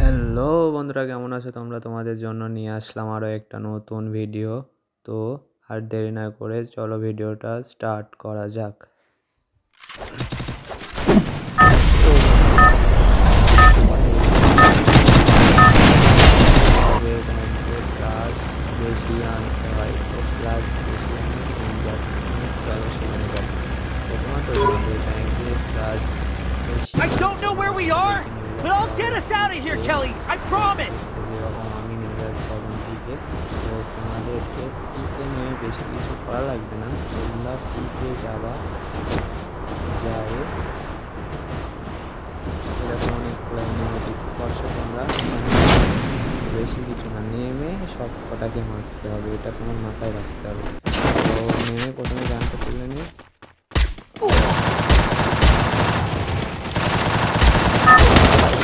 Hello বন্ধুরা, কেমন আছো তোমরা? তোমাদের জন্য নিয়ে আসলাম আরও একটা নতুন ভিডিও। তো আর দেরি না করে চলো ভিডিওটা স্টার্ট করা যাক। প্লাস বেশি আনতে হয়, তো প্লাস বেশি চলো সেখানে যাই। প্রথমত তোমাদের ব্যাংকে প্লাস বেশি I don't know where we are, but I'll get us out of here, Kelly. I promise. যেরকম আমি নিয়ে যাচ্ছি এখন পিকে। তো তোমাদেরকে পিকে নিয়ে বেশি কিছু করা লাগবে না, তোমরা পিকে যাবা, যাই এরকম অনেকগুলো নেমে দেখতে পারছো তোমরা। বেশি কিছু না, নেমে সব কটাকে মারতে হবে, এটা তোমার মাথায় রাখতে হবে। তো নেমে প্রথমে গানটা তুলে নিয়ে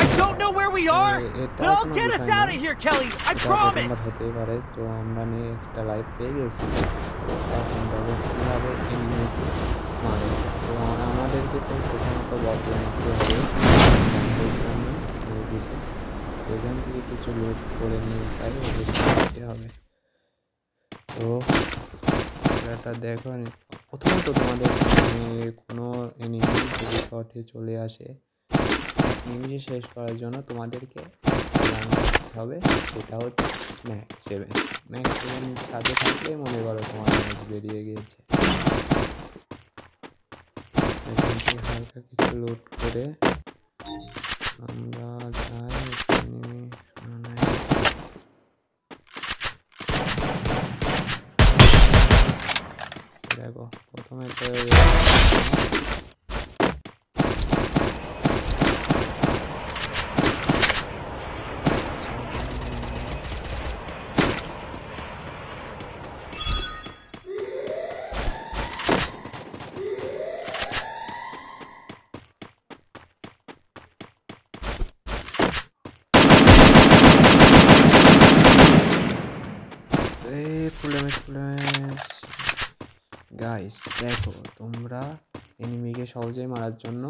I don't know where we are, but I'll get us out of here, Kelly. I promise. হতেই পারে। তো আমরা নিয়ে এক্সট্রা লাইফ পেয়ে গেছি। তো এখন দেখো কীভাবে এনিমিকে মারে। তো আমাদেরকে তো প্রথমত বদলে নিতে হবে, জানতেছিলাম না দিছে। তো এখান থেকে কিছু লোড করে নিয়ে যাই, নিতে হবে। তো এটা দেখো, প্রথমত তোমাদের কোনো এনিমি যদি শটে চলে আসে, নিমিশে শেষ করার জন্য তোমাদেরকে হবে, সেটা হচ্ছে ম্যাক্স 7। ম্যাক্স 7 সাথে থাকলেই মনে করো তোমার ম্যাচ বেরিয়ে গিয়েছে। এখান থেকে হালকা কিছু লোড করে আমরা যাই দেখো প্রথমে তো গাইস দেখো, তোমরা এনিমিকে সহজেই মারার জন্য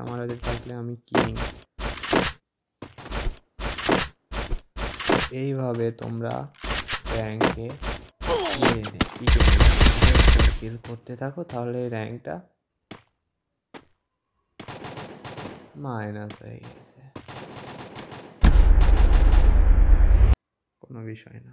আমার হাতে থাকলে আমি কিং। এইভাবে তোমরা র্যাঙ্কে কিল করতে থাকো, তাহলে র্যাঙ্কটা মাইনাস হয়ে গেছে, কোনো বিষয় না।